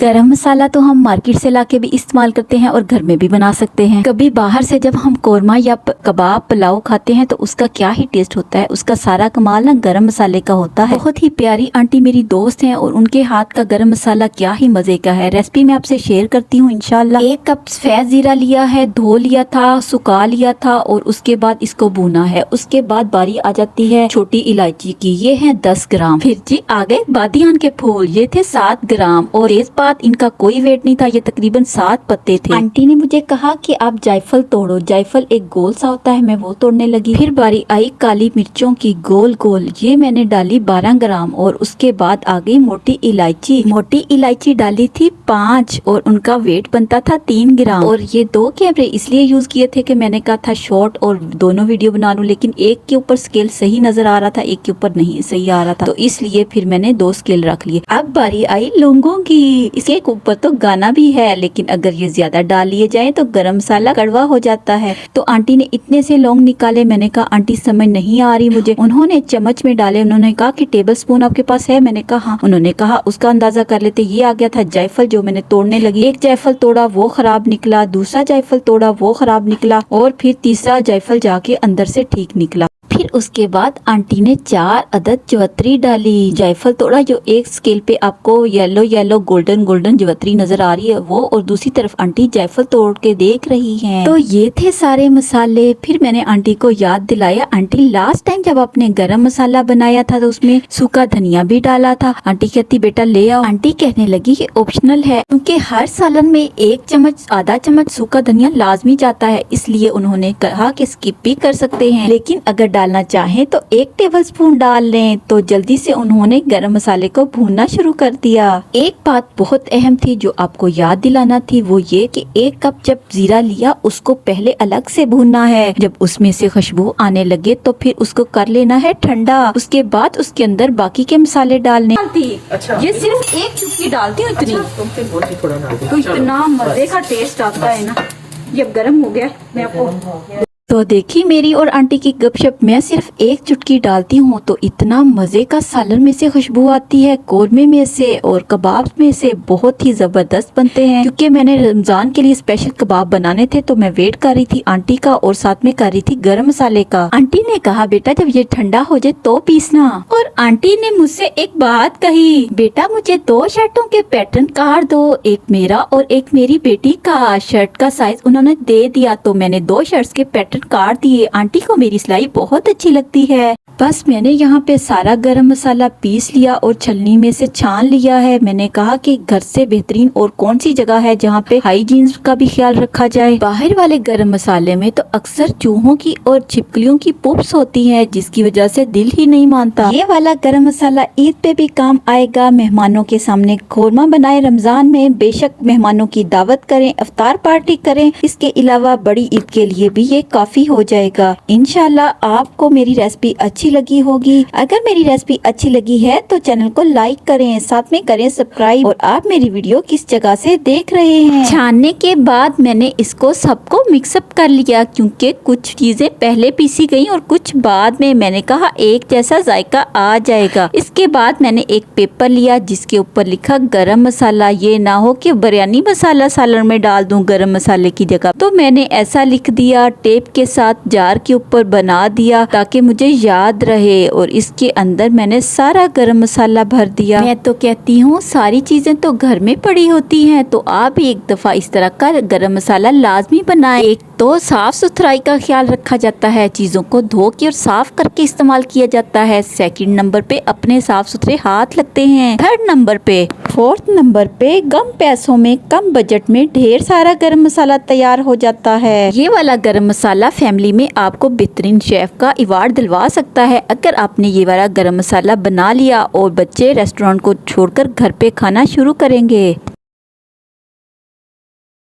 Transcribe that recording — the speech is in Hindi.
गरम मसाला तो हम मार्केट से लाके भी इस्तेमाल करते हैं और घर में भी बना सकते हैं। कभी बाहर से जब हम कोरमा या कबाब पुलाव खाते हैं तो उसका क्या ही टेस्ट होता है। उसका सारा कमाल ना गरम मसाले का होता है। बहुत ही प्यारी आंटी मेरी दोस्त हैं और उनके हाथ का गरम मसाला क्या ही मजे का है। रेसिपी मैं आपसे शेयर करती हूँ इंशाल्लाह। 1 कप सफेद जीरा लिया है, धो लिया था, सुखा लिया था और उसके बाद इसको भूना है। उसके बाद बारी आ जाती है छोटी इलायची की, ये है 10 ग्राम। फिर जी आ गए बादियान के फूल, ये थे 7 ग्राम और तेजपात इनका कोई वेट नहीं था, ये तकरीबन 7 पत्ते थे। आंटी ने मुझे कहा कि आप जायफल तोड़ो। जायफल एक गोल सा होता है, मैं वो तोड़ने लगी। फिर बारी आई काली मिर्चों की गोल गोल, ये मैंने डाली 12 ग्राम और उसके बाद आ गई मोटी इलायची। मोटी इलायची डाली थी 5 और उनका वेट बनता था 3 ग्राम। और ये 2 कैमरे इसलिए यूज किए थे कि मैंने कहा था शॉर्ट और दोनों वीडियो बना लूं, लेकिन एक के ऊपर स्केल सही नजर आ रहा था, एक के ऊपर नहीं सही आ रहा था, तो इसलिए फिर मैंने 2 स्केल रख लिए। अब बारी आई लौंगों की। इसके ऊपर तो गाना भी है, लेकिन अगर ये ज्यादा डाल लिए जाए तो गरम मसाला कड़वा हो जाता है। तो आंटी ने इतने से लौंग निकाले। मैंने कहा आंटी समझ नहीं आ रही मुझे। उन्होंने चम्मच में डाले। उन्होंने कहा कि टेबल स्पून आपके पास है? मैंने कहा हाँ। उन्होंने कहा उसका अंदाजा कर लेते। ये आ गया था जायफल जो मैंने तोड़ने लगी। एक जायफल तोड़ा वो खराब निकला, दूसरा जायफल तोड़ा वो खराब निकला और फिर तीसरा जायफल जाके अंदर से ठीक निकला। फिर उसके बाद आंटी ने 4 अदद जवत्री डाली। जायफल तोड़ा जो एक स्केल पे आपको येलो येलो गोल्डन गोल्डन जवत्री नजर आ रही है वो, और दूसरी तरफ आंटी जायफल तोड़ के देख रही हैं। तो ये थे सारे मसाले। फिर मैंने आंटी को याद दिलाया, आंटी लास्ट टाइम जब आपने गरम मसाला बनाया था तो उसमें सूखा धनिया भी डाला था। आंटी कहती बेटा ले आओ। आंटी कहने लगी कि ऑप्शनल है, क्योंकि हर सालन में 1 चम्मच आधा चम्मच सूखा धनिया लाजमी जाता है, इसलिए उन्होंने कहा कि स्किप भी कर सकते हैं, लेकिन अगर डालना चाहें तो 1 टेबलस्पून डाल लें। तो जल्दी से उन्होंने गरम मसाले को भूनना शुरू कर दिया। एक बात बहुत अहम थी जो आपको याद दिलाना थी, वो ये कि 1 कप जब जीरा लिया उसको पहले अलग से भूनना है। जब उसमें से खुशबू आने लगे तो फिर उसको कर लेना है ठंडा। उसके बाद उसके अंदर बाकी के मसाले डालने। अच्छा, ये सिर्फ 1 चुटकी डालती हूँ इतनी, तो इतना मजे का टेस्ट आता है ना। जब गर्म हो गया मैं आपको तो देखी मेरी और आंटी की गपशप। मैं सिर्फ 1 चुटकी डालती हूँ तो इतना मजे का सालन में से खुशबू आती है, कोरमे में से और कबाब में से, बहुत ही जबरदस्त बनते हैं। क्योंकि मैंने रमजान के लिए स्पेशल कबाब बनाने थे तो मैं वेट कर रही थी आंटी का और साथ में कर रही थी गरम मसाले का। आंटी ने कहा बेटा जब ये ठंडा हो जाए तो पीसना। और आंटी ने मुझसे एक बात कही, बेटा मुझे 2 शर्टों के पैटर्न काट दो, एक मेरा और एक मेरी बेटी का। शर्ट का साइज उन्होंने दे दिया तो मैंने 2 शर्ट्स के पैटर्न काट दिए। आंटी को मेरी सिलाई बहुत अच्छी लगती है। बस मैंने यहाँ पे सारा गरम मसाला पीस लिया और छलनी में से छान लिया है। मैंने कहा कि घर से बेहतरीन और कौन सी जगह है जहाँ पे हाइजीन का भी ख्याल रखा जाए। बाहर वाले गरम मसाले में तो अक्सर चूहों की और छिपकलियों की पुप्स होती है, जिसकी वजह से दिल ही नहीं मानता। ये वाला गरम मसाला ईद पे भी काम आएगा। मेहमानों के सामने खोरमा बनाए रमजान में, बेशक मेहमानों की दावत करें, इफ्तार पार्टी करें। इसके अलावा बड़ी ईद के लिए भी ये काफी हो जाएगा। इंशाल्लाह आपको मेरी रेसिपी अच्छी लगी होगी। अगर मेरी रेसिपी अच्छी लगी है तो चैनल को लाइक करें, साथ में करें सब्सक्राइब। और आप मेरी वीडियो किस जगह से देख रहे हैं। छानने के बाद मैंने इसको सबको मिक्सअप कर लिया, क्योंकि कुछ चीजें पहले पीसी गई और कुछ बाद में। मैंने कहा एक जैसा जायका आ जाएगा। इसके बाद मैंने एक पेपर लिया जिसके ऊपर लिखा गरम मसाला। ये ना हो कि बिरयानी मसाला सालन में डाल दूं गरम मसाले की जगह, तो मैंने ऐसा लिख दिया, टेप के साथ जार के ऊपर बना दिया ताकि मुझे याद रहे। और इसके अंदर मैंने सारा गरम मसाला भर दिया। मैं तो कहती हूँ सारी चीजें तो घर में पड़ी होती हैं, तो आप भी एक दफा इस तरह का गरम मसाला लाजमी बनाएं। एक तो साफ सुथराई का ख्याल रखा जाता है, चीजों को धो के और साफ करके इस्तेमाल किया जाता है। 2nd नंबर पे अपने साफ सुथरे हाथ लगते हैं। 3rd नंबर पे, 4th नंबर पे कम पैसों में कम बजट में ढेर सारा गरम मसाला तैयार हो जाता है। ये वाला गरम मसाला फैमिली में आपको बेहतरीन शेफ का अवार्ड दिलवा सकता है अगर आपने ये वाला गरम मसाला बना लिया और बच्चे रेस्टोरेंट को छोड़कर घर पे खाना शुरू करेंगे।